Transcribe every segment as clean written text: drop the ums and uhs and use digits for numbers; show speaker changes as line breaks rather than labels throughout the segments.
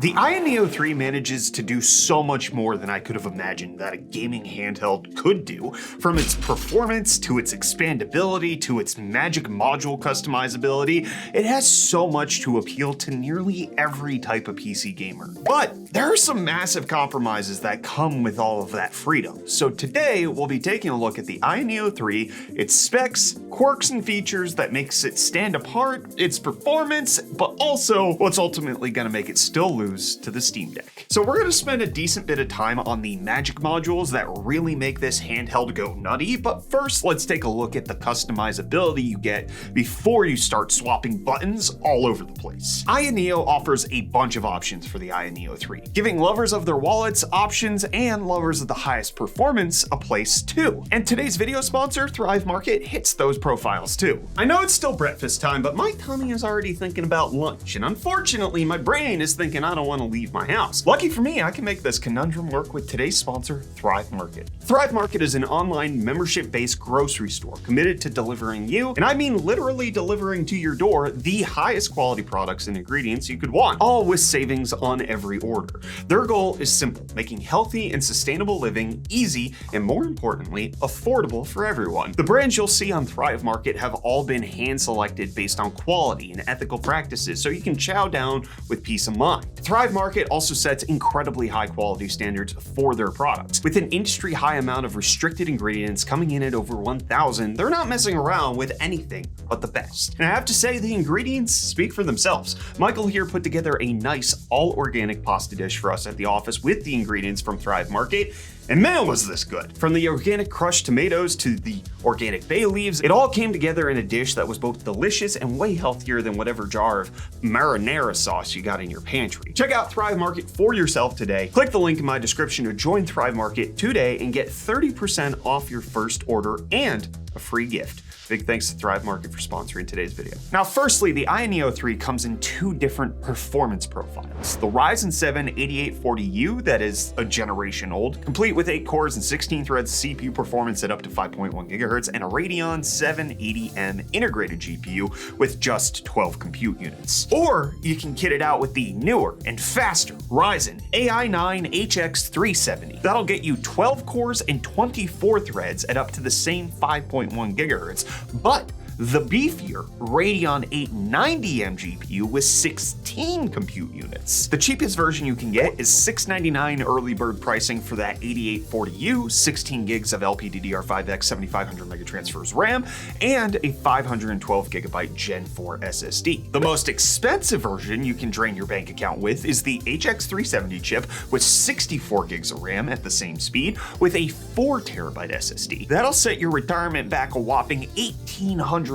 The Ayaneo 3 manages to do so much more than I could have imagined that a gaming handheld could do, from its performance to its expandability to its magic module customizability. It has so much to appeal to nearly every type of PC gamer. But there are some massive compromises that come with all of that freedom. So today we'll be taking a look at the Ayaneo 3, its specs, quirks and features that makes it stand apart, its performance, but also what's ultimately going to make it still lose to the Steam Deck. So we're going to spend a decent bit of time on the magic modules that really make this handheld go nutty, but first let's take a look at the customizability you get before you start swapping buttons all over the place. Ayaneo offers a bunch of options for the Ayaneo 3, giving lovers of their wallets options and lovers of the highest performance a place too. And today's video sponsor, Thrive Market, hits those profiles too. I know it's still breakfast time, but my tummy is already thinking about lunch, and unfortunately my brain is thinking I don't want to leave my house. Lucky for me, I can make this conundrum work with today's sponsor, Thrive Market. Thrive Market is an online membership-based grocery store committed to delivering you, and I mean literally delivering to your door, the highest quality products and ingredients you could want, all with savings on every order. Their goal is simple, making healthy and sustainable living easy and, more importantly, affordable for everyone. The brands you'll see on Thrive Market have all been hand-selected based on quality and ethical practices, so you can chow down with peace of mind. Thrive Market also sets incredibly high quality standards for their products. With an industry high amount of restricted ingredients coming in at over 1,000, they're not messing around with anything but the best. And I have to say, the ingredients speak for themselves. Michael here put together a nice all organic pasta dish for us at the office with the ingredients from Thrive Market. And man, was this good. From the organic crushed tomatoes to the organic bay leaves, it all came together in a dish that was both delicious and way healthier than whatever jar of marinara sauce you got in your pantry. Check out Thrive Market for yourself today. Click the link in my description to join Thrive Market today and get 30% off your first order and a free gift. Big thanks to Thrive Market for sponsoring today's video. Now, firstly, the Ayaneo 3 comes in two different performance profiles. The Ryzen 7 8840U, that is a generation old, complete with 8 cores and 16 threads of CPU performance at up to 5.1 GHz, and a Radeon 780M integrated GPU with just 12 compute units. Or you can kit it out with the newer and faster Ryzen AI9 HX370. That'll get you 12 cores and 24 threads at up to the same 5.1 GHz. But the beefier Radeon 890M GPU with 16 compute units. The cheapest version you can get is $699 early bird pricing for that 8840U, 16 gigs of LPDDR5X 7500 megatransfers RAM, and a 512 gigabyte Gen 4 SSD. The most expensive version you can drain your bank account with is the HX370 chip with 64 gigs of RAM at the same speed with a 4 terabyte SSD. That'll set your retirement back a whopping $1,800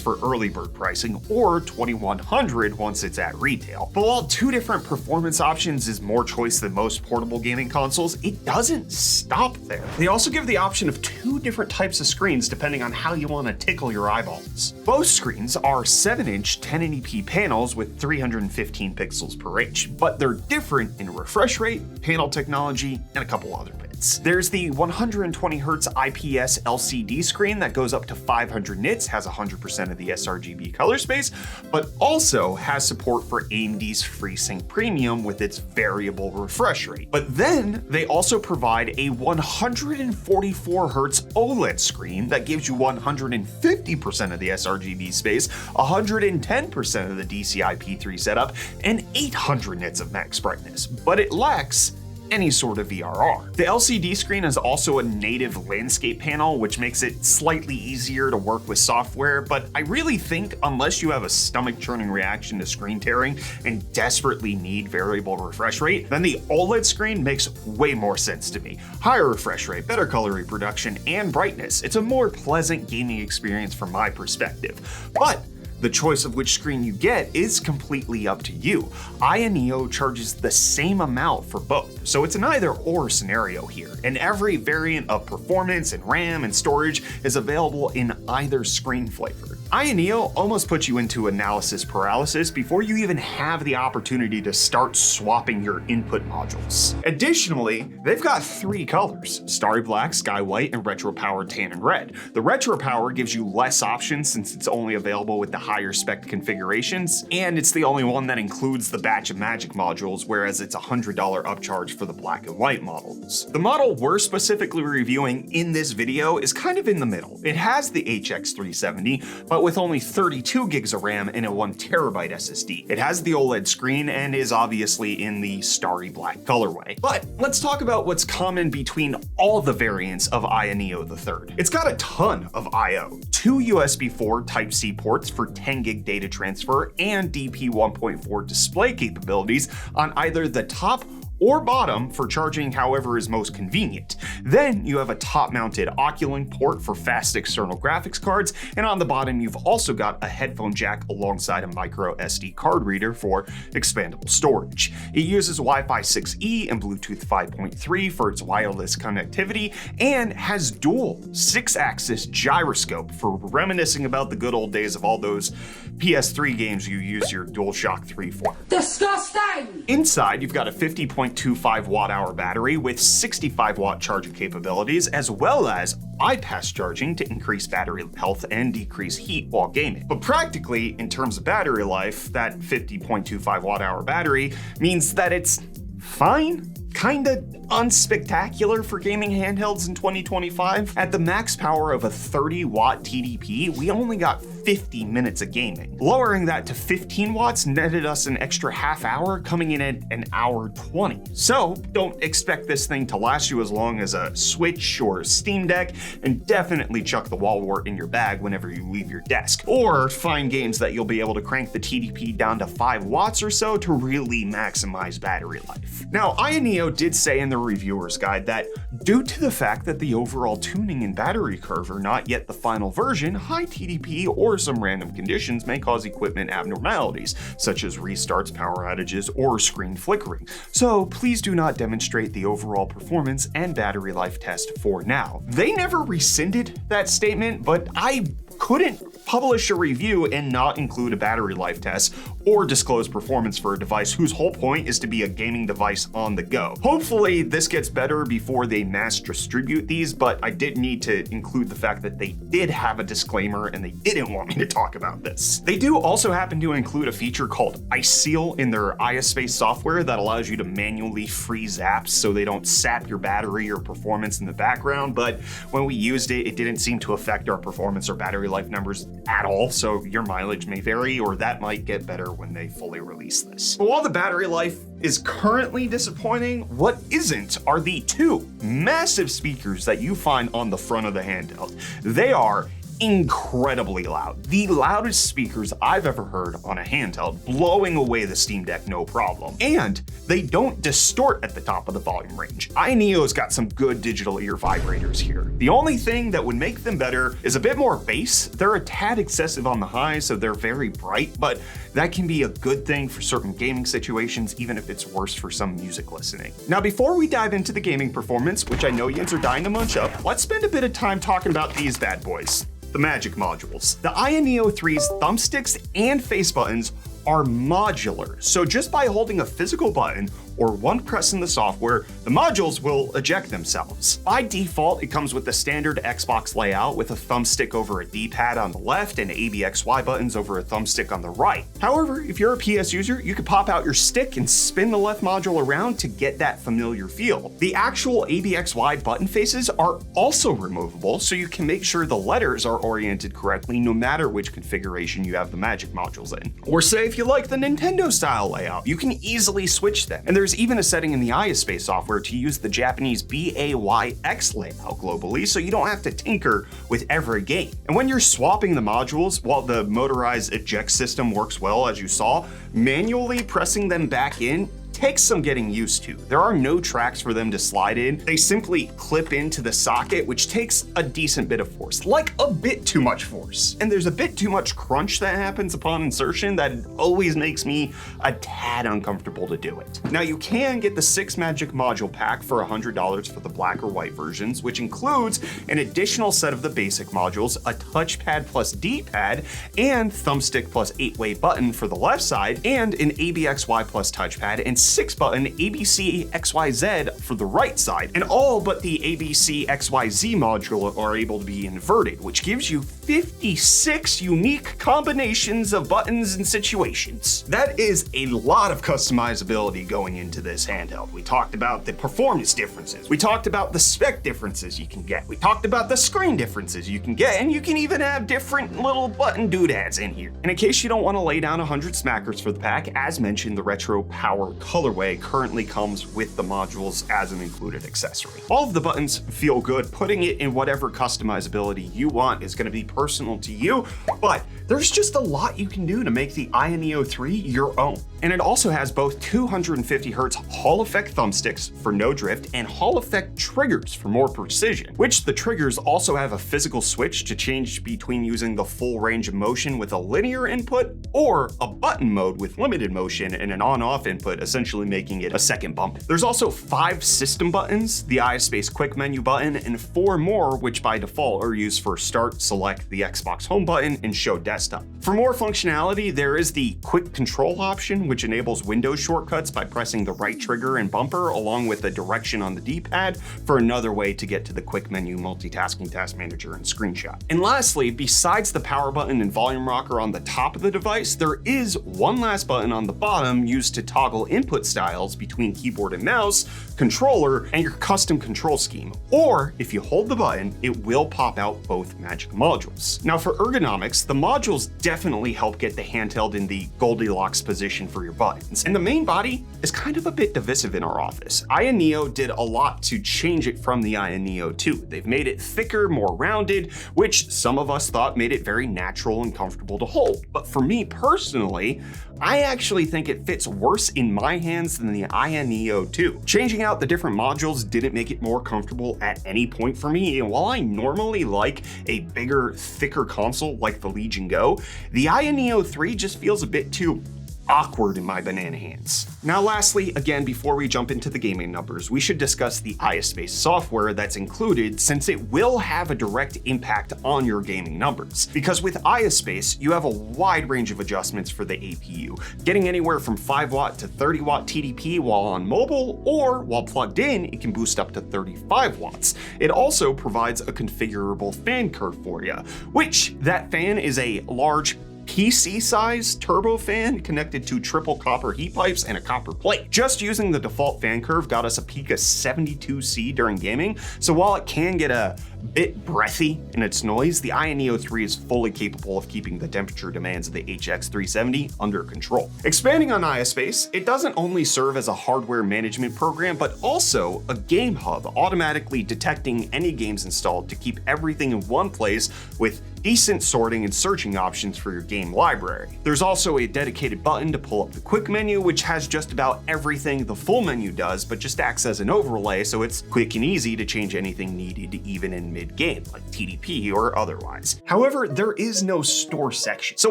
for early bird pricing, or $2,100 once it's at retail. But while two different performance options is more choice than most portable gaming consoles, it doesn't stop there. They also give the option of two different types of screens depending on how you want to tickle your eyeballs. Both screens are 7-inch 1080p panels with 315 pixels per inch, but they're different in refresh rate, panel technology, and a couple other bits. There's the 120Hz IPS LCD screen that goes up to 500 nits, has 100% of the sRGB color space, but also has support for AMD's FreeSync Premium with its variable refresh rate. But then they also provide a 144Hz OLED screen that gives you 150% of the sRGB space, 110% of the DCI-P3 setup, and 800 nits of max brightness, but it lacks any sort of VRR. The LCD screen is also a native landscape panel, which makes it slightly easier to work with software, but I really think unless you have a stomach-churning reaction to screen tearing and desperately need variable refresh rate, then the OLED screen makes way more sense to me. Higher refresh rate, better color reproduction, and brightness. It's a more pleasant gaming experience from my perspective. But the choice of which screen you get is completely up to you. Ayaneo charges the same amount for both, so it's an either-or scenario here, and every variant of performance and RAM and storage is available in either screen flavor. Ayaneo almost puts you into analysis paralysis before you even have the opportunity to start swapping your input modules. Additionally, they've got 3 colors: Starry Black, Sky White, and Retro Power Tan and Red. The Retro Power gives you less options since it's only available with the higher spec configurations, and it's the only one that includes the Batch of Magic modules, whereas it's a $100 upcharge for the black and white models. The model we're specifically reviewing in this video is kind of in the middle. It has the HX370, but with only 32 gigs of RAM and a 1TB SSD. It has the OLED screen and is obviously in the starry black colorway. But let's talk about what's common between all the variants of Ayaneo III. It's got a ton of I/O, 2 USB 4 Type-C ports for 10 gig data transfer and DP 1.4 display capabilities on either the top or bottom for charging however is most convenient. Then you have a top-mounted Oculin port for fast external graphics cards, and on the bottom you've also got a headphone jack alongside a micro SD card reader for expandable storage. It uses Wi-Fi 6E and Bluetooth 5.3 for its wireless connectivity, and has dual 6-axis gyroscope for reminiscing about the good old days of all those PS3 games you use your DualShock 3 for.
Disgusting!
Inside, you've got a 50.25 watt-hour battery with 65 watt charging capabilities, as well as bypass charging to increase battery health and decrease heat while gaming. But practically, in terms of battery life, that 50.25 watt-hour battery means that it's fine, kinda unspectacular for gaming handhelds in 2025. At the max power of a 30 watt TDP, we only got 50 minutes of gaming. Lowering that to 15 watts netted us an extra half hour, coming in at an hour 20. So don't expect this thing to last you as long as a Switch or Steam Deck, and definitely chuck the wall wart in your bag whenever you leave your desk. Or find games that you'll be able to crank the TDP down to 5 watts or so to really maximize battery life. Now, Ayaneo did say in the reviewer's guide that due to the fact that the overall tuning and battery curve are not yet the final version, high TDP or some random conditions may cause equipment abnormalities, such as restarts, power outages, or screen flickering. So please do not demonstrate the overall performance and battery life test for now. They never rescinded that statement, but I couldn't publish a review and not include a battery life test or disclose performance for a device whose whole point is to be a gaming device on the go. Hopefully this gets better before they mass distribute these, but I did need to include the fact that they did have a disclaimer and they didn't want me to talk about this. They do also happen to include a feature called Ice Seal in their Ayaspace software that allows you to manually freeze apps so they don't sap your battery or performance in the background, but when we used it, it didn't seem to affect our performance or battery life numbers at all, so your mileage may vary, or that might get better when they fully release this. But while the battery life is currently disappointing, what isn't are the 2 massive speakers that you find on the front of the handheld. They are incredibly loud. The loudest speakers I've ever heard on a handheld, blowing away the Steam Deck no problem. And they don't distort at the top of the volume range. Ayaneo's got some good digital ear vibrators here. The only thing that would make them better is a bit more bass. They're a tad excessive on the high, so they're very bright, but that can be a good thing for certain gaming situations, even if it's worse for some music listening. Now, before we dive into the gaming performance, which I know yins are dying to munch up, let's spend a bit of time talking about these bad boys. The Magic modules. The Ayaneo 3's thumbsticks and face buttons are modular, so just by holding a physical button or one press in the software, the modules will eject themselves. By default, it comes with the standard Xbox layout with a thumbstick over a D-pad on the left and ABXY buttons over a thumbstick on the right. However, if you're a PS user, you could pop out your stick and spin the left module around to get that familiar feel. The actual ABXY button faces are also removable, so you can make sure the letters are oriented correctly no matter which configuration you have the Magic modules in. Or say if you like the Nintendo style layout, you can easily switch them. And there's even a setting in the Ayaspace software to use the Japanese BAYX layout globally, so you don't have to tinker with every game. And when you're swapping the modules, while the motorized eject system works well, as you saw, manually pressing them back in takes some getting used to. There are no tracks for them to slide in. They simply clip into the socket, which takes a decent bit of force, like a bit too much force. And there's a bit too much crunch that happens upon insertion that always makes me a tad uncomfortable to do it. Now you can get the 6 magic module pack for $100 for the black or white versions, which includes an additional set of the basic modules, a touchpad plus D-pad, and thumbstick plus 8-way button for the left side, and an ABXY plus touchpad and 6-button ABC XYZ for the right side. And all but the ABC XYZ module are able to be inverted, which gives you 56 unique combinations of buttons and situations. That is a lot of customizability going into this handheld. We talked about the performance differences. We talked about the spec differences you can get. We talked about the screen differences you can get, and you can even have different little button doodads in here. And in case you don't want to lay down 100 smackers for the pack, as mentioned, the Retro Power colorway currently comes with the modules as an included accessory. All of the buttons feel good. Putting it in whatever customizability you want is going to be personal to you, but there's just a lot you can do to make the Ayaneo 3 your own. And it also has both 250 Hz Hall effect thumbsticks for no drift and Hall effect triggers for more precision, which the triggers also have a physical switch to change between using the full range of motion with a linear input or a button mode with limited motion and an on-off input, essentially making it a second bump. There's also 5 system buttons, the Ayaspace quick menu button, and 4 more which by default are used for start, select, the Xbox home button, and show desktop. For more functionality, there is the quick control option, which enables Windows shortcuts by pressing the right trigger and bumper along with the direction on the D-pad for another way to get to the quick menu, multitasking, task manager, and screenshot. And lastly, besides the power button and volume rocker on the top of the device, there is one last button on the bottom used to toggle input styles between keyboard and mouse, controller, and your custom control scheme. Or if you hold the button, it will pop out both magic modules. Now for ergonomics, the modules definitely help get the handheld in the Goldilocks position for your buttons. And the main body is kind of a bit divisive in our office. Ayaneo did a lot to change it from the Ayaneo 2. They've made it thicker, more rounded, which some of us thought made it very natural and comfortable to hold. But for me personally, I actually think it fits worse in my hands than the Ayaneo 2. Changing out the different modules didn't make it more comfortable at any point for me, and while I normally like a bigger, thicker console like the Legion Go, the Ayaneo 3 just feels a bit too awkward in my banana hands. Now lastly, again, before we jump into the gaming numbers, we should discuss the Ayaspace software that's included, since it will have a direct impact on your gaming numbers. Because with Ayaspace, you have a wide range of adjustments for the APU, getting anywhere from 5 watt to 30 watt TDP while on mobile, or while plugged in, it can boost up to 35 watts. It also provides a configurable fan curve for you, which that fan is a large PC-sized turbo fan connected to triple copper heat pipes and a copper plate. Just using the default fan curve got us a peak of 72C during gaming, so while it can get a bit breathy in its noise, the Ayaneo 3 is fully capable of keeping the temperature demands of the HX370 under control. Expanding on Ayaspace, it doesn't only serve as a hardware management program, but also a game hub, automatically detecting any games installed to keep everything in one place with decent sorting and searching options for your game library. There's also a dedicated button to pull up the quick menu, which has just about everything the full menu does, but just acts as an overlay, so it's quick and easy to change anything needed even in mid-game, like TDP or otherwise. However, there is no store section. So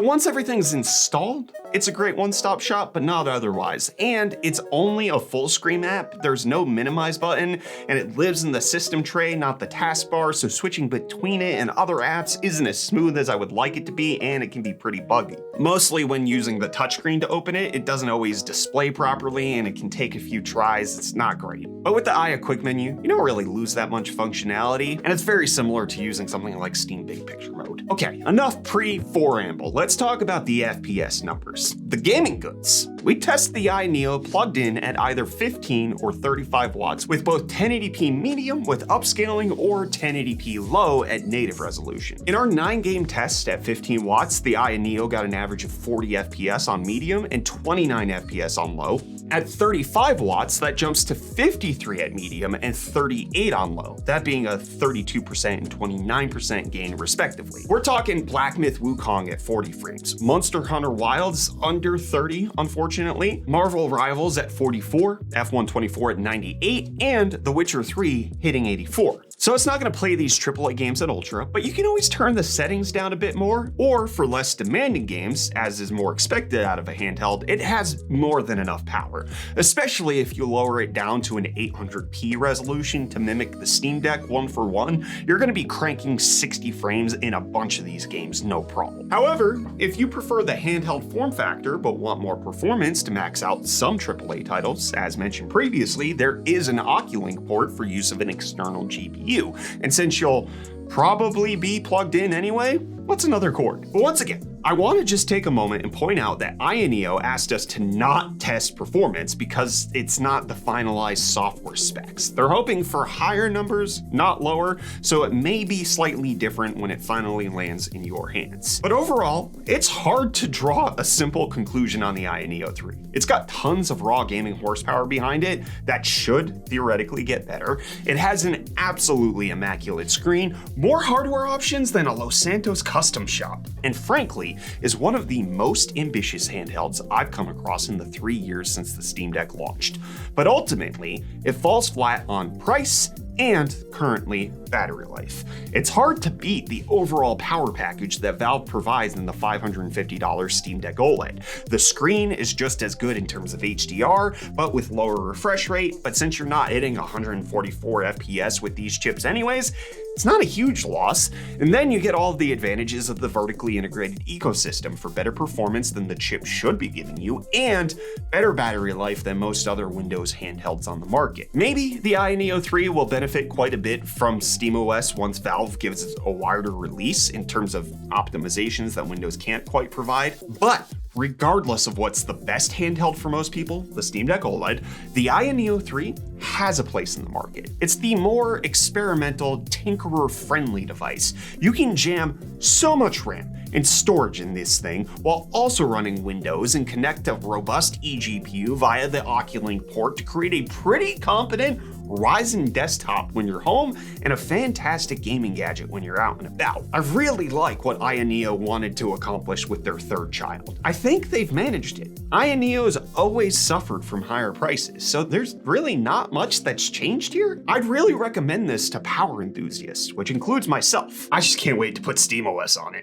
once everything's installed, it's a great one-stop shop, but not otherwise. And it's only a full screen app. There's no minimize button, and it lives in the system tray, not the taskbar, so switching between it and other apps isn't as smooth as I would like it to be, and it can be pretty buggy. Mostly when using the touchscreen to open it, it doesn't always display properly, and it can take a few tries. It's not great. But with the Aya quick menu, you don't really lose that much functionality, and it's very similar to using something like Steam Big Picture Mode. Okay, enough pre-foramble. Let's talk about the FPS numbers. The gaming goods. We test the Ayaneo plugged in at either 15 or 35 watts with both 1080p medium with upscaling or 1080p low at native resolution. In our 9-game test at 15 watts, the Ayaneo got an average of 40 FPS on medium and 29 FPS on low. At 35 watts, that jumps to 53 at medium and 38 on low, that being a 32% and 29% gain respectively. We're talking Black Myth Wukong at 40 frames, Monster Hunter Wilds under 30, unfortunately, Marvel Rivals at 44, F124 at 98, and The Witcher 3 hitting 84. So it's not going to play these AAA games at Ultra, but you can always turn the settings down a bit more, or for less demanding games, as is more expected out of a handheld, it has more than enough power, especially if you lower it down to an 800p resolution to mimic the Steam Deck 1-for-1, you're going to be cranking 60 frames in a bunch of these games, no problem. However, if you prefer the handheld form factor but want more performance to max out some AAA titles, as mentioned previously, there is an Oculink port for use of an external GPU. And since you'll probably be plugged in anyway, what's another cord? But once again, I want to just take a moment and point out that Ayaneo asked us to not test performance because it's not the finalized software specs. They're hoping for higher numbers, not lower, so it may be slightly different when it finally lands in your hands. But overall, it's hard to draw a simple conclusion on the Ayaneo 3. It's got tons of raw gaming horsepower behind it that should theoretically get better. It has an absolutely immaculate screen, more hardware options than a Los Santos custom shop, and frankly, is one of the most ambitious handhelds I've come across in the 3 years since the Steam Deck launched. But ultimately, it falls flat on price and currently battery life. It's hard to beat the overall power package that Valve provides in the $550 Steam Deck OLED. The screen is just as good in terms of HDR, but with lower refresh rate, but since you're not hitting 144 FPS with these chips anyways, it's not a huge loss. And then you get all of the advantages of the vertically integrated ecosystem for better performance than the chip should be giving you, and better battery life than most other Windows handhelds on the market. Maybe the Ayaneo 3 will benefit quite a bit from SteamOS once Valve gives it a wider release in terms of optimizations that Windows can't quite provide, but regardless of what's the best handheld for most people, the Steam Deck OLED, the Ayaneo 3 has a place in the market. It's the more experimental, tinkerer-friendly device. You can jam so much RAM and storage in this thing while also running Windows and connect a robust eGPU via the Oculink port to create a pretty competent Ryzen desktop when you're home and a fantastic gaming gadget when you're out and about. I really like what Ayaneo wanted to accomplish with their third child. I think they've managed it. Ayaneo has always suffered from higher prices, so there's really not much that's changed here. I'd really recommend this to power enthusiasts, which includes myself. I just can't wait to put SteamOS on it.